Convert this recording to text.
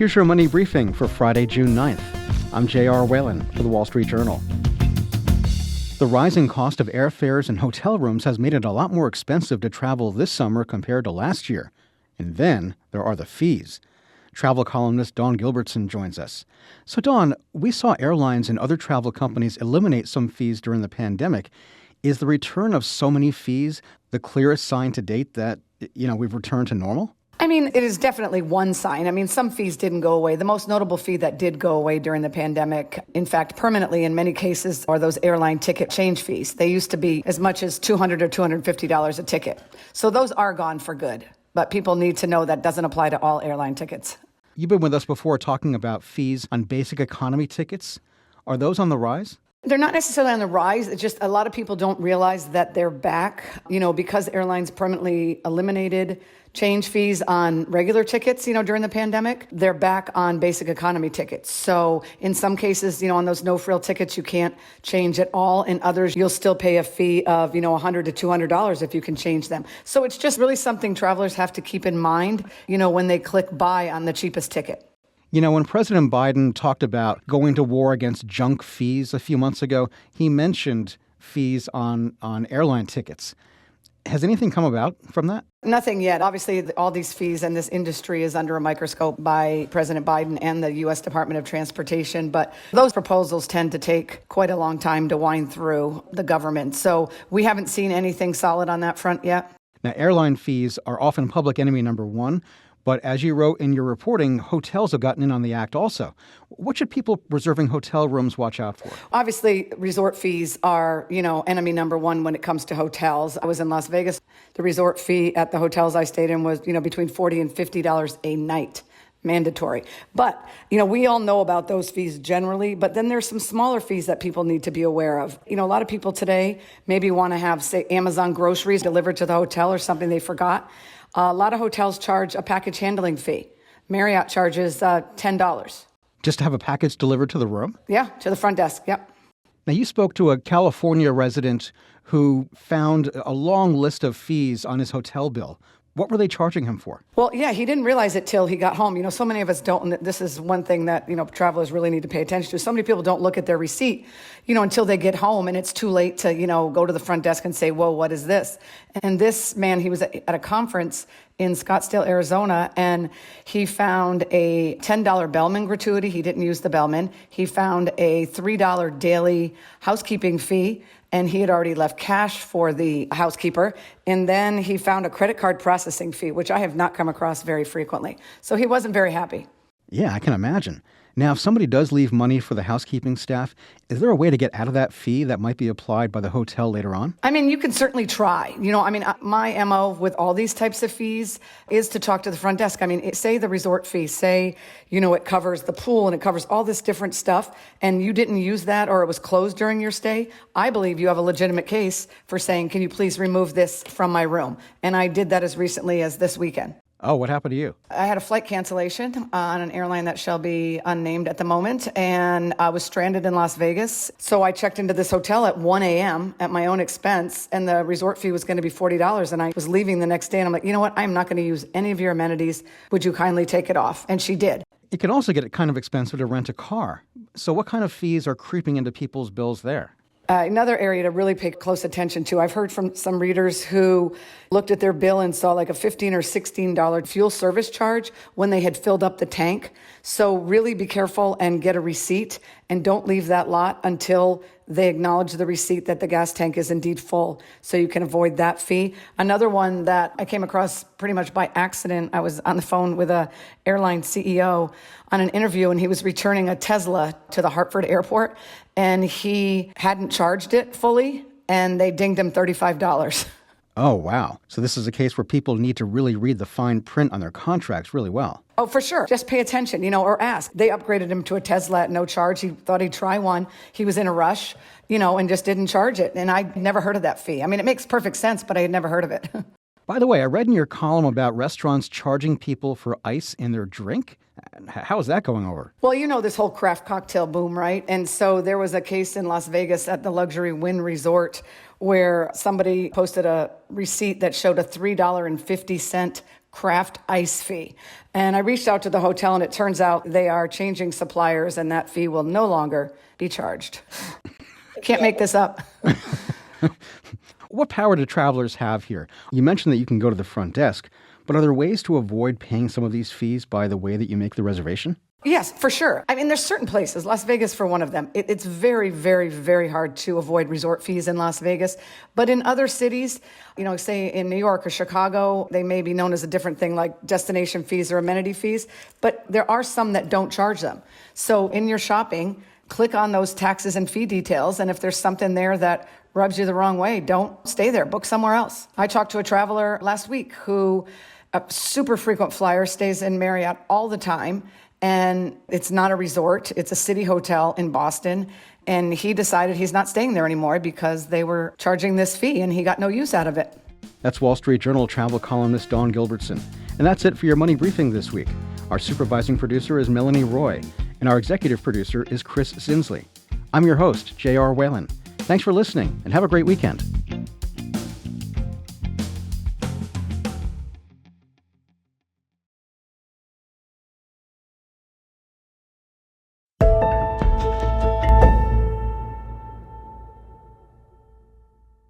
Here's your money briefing for Friday, June 9th. I'm J.R. Whalen for the Wall Street Journal. The rising cost of airfares and hotel rooms has made it a lot more expensive to travel this summer compared to last year. And then there are the fees. Travel columnist Dawn Gilbertson joins us. So Dawn, we saw airlines and other travel companies eliminate some fees during the pandemic. Is the return of so many fees the clearest sign to date that, we've returned to normal? I mean, it is definitely one sign. I mean, some fees didn't go away. The most notable fee that did go away during the pandemic, in fact, permanently in many cases, are those airline ticket change fees. They used to be as much as $200 or $250 a ticket. So those are gone for good. But people need to know that doesn't apply to all airline tickets. You've been with us before talking about fees on basic economy tickets. Are those on the rise? They're not necessarily on the rise. It's just a lot of people don't realize that they're back, because airlines permanently eliminated change fees on regular tickets, during the pandemic. They're back on basic economy tickets. So in some cases, on those no-frill tickets, you can't change at all. In others, you'll still pay a fee of, $100 to $200 if you can change them. So it's just really something travelers have to keep in mind, when they click buy on the cheapest ticket. When President Biden talked about going to war against junk fees a few months ago, he mentioned fees on airline tickets. Has anything come about from that? Nothing yet. Obviously, all these fees and this industry is under a microscope by President Biden and the U.S. Department of Transportation. But those proposals tend to take quite a long time to wind through the government. So we haven't seen anything solid on that front yet. Now, airline fees are often public enemy number one. But as you wrote in your reporting, hotels have gotten in on the act also. What should people reserving hotel rooms watch out for? Obviously, resort fees are, enemy number one when it comes to hotels. I was in Las Vegas. The resort fee at the hotels I stayed in was, between $40 and $50 a night. Mandatory. But, we all know about those fees generally, but then there's some smaller fees that people need to be aware of. A lot of people today maybe want to have, say, Amazon groceries delivered to the hotel or something they forgot. A lot of hotels charge a package handling fee. Marriott charges $10. Just to have a package delivered to the room? Yeah, to the front desk, yep. Now, you spoke to a California resident who found a long list of fees on his hotel bill. What were they charging him for? Well, yeah, he didn't realize it till he got home. So many of us don't, and this is one thing that, travelers really need to pay attention to. So many people don't look at their receipt, until they get home, and it's too late to, go to the front desk and say, whoa, what is this? And this man, he was at a conference in Scottsdale, Arizona, and he found a $10 bellman gratuity. He didn't use the bellman. He found a $3 daily housekeeping fee, and he had already left cash for the housekeeper. And then he found a credit card processing fee, which I have not come across very frequently. So he wasn't very happy. Yeah, I can imagine. Now, if somebody does leave money for the housekeeping staff, is there a way to get out of that fee that might be applied by the hotel later on? I mean, you can certainly try. My MO with all these types of fees is to talk to the front desk. Say the resort fee, say, it covers the pool and it covers all this different stuff, and you didn't use that or it was closed during your stay. I believe you have a legitimate case for saying, can you please remove this from my room? And I did that as recently as this weekend. Oh, what happened to you? I had a flight cancellation on an airline that shall be unnamed at the moment, and I was stranded in Las Vegas. So I checked into this hotel at 1 a.m. at my own expense, and the resort fee was going to be $40, and I was leaving the next day, and I'm like, you know what? I'm not going to use any of your amenities. Would you kindly take it off? And she did. It can also get kind of expensive to rent a car. So what kind of fees are creeping into people's bills there? Another area to really pay close attention to. I've heard from some readers who looked at their bill and saw like a $15 or $16 fuel service charge when they had filled up the tank. So really be careful and get a receipt, and don't leave that lot until they acknowledge the receipt that the gas tank is indeed full, so you can avoid that fee. Another one that I came across pretty much by accident, I was on the phone with a airline CEO on an interview, and he was returning a Tesla to the Hartford airport, and he hadn't charged it fully, and they dinged him $35. Oh, wow. So this is a case where people need to really read the fine print on their contracts really well. Oh, for sure. Just pay attention, or ask. They upgraded him to a Tesla at no charge. He thought he'd try one. He was in a rush, and just didn't charge it. And I'd never heard of that fee. It makes perfect sense, but I had never heard of it. By the way, I read in your column about restaurants charging people for ice in their drink. How is that going over? Well, this whole craft cocktail boom, right? And so there was a case in Las Vegas at the Luxury Wynn Resort where somebody posted a receipt that showed a $3.50 craft ice fee. And I reached out to the hotel, and it turns out they are changing suppliers, and that fee will no longer be charged. Can't make this up. What power do travelers have here? You mentioned that you can go to the front desk, but are there ways to avoid paying some of these fees by the way that you make the reservation? Yes, for sure. I mean, there's certain places, Las Vegas for one of them. It's very, very, very hard to avoid resort fees in Las Vegas. But in other cities, say in New York or Chicago, they may be known as a different thing like destination fees or amenity fees. But there are some that don't charge them. So in your shopping, click on those taxes and fee details. And if there's something there that rubs you the wrong way, don't stay there. Book somewhere else. I talked to a traveler last week who, a super frequent flyer, stays in Marriott all the time. And it's not a resort. It's a city hotel in Boston. And he decided he's not staying there anymore because they were charging this fee and he got no use out of it. That's Wall Street Journal travel columnist Dawn Gilbertson. And that's it for your Money Briefing this week. Our supervising producer is Melanie Roy. And our executive producer is Chris Zinsley. I'm your host, J.R. Whalen. Thanks for listening and have a great weekend.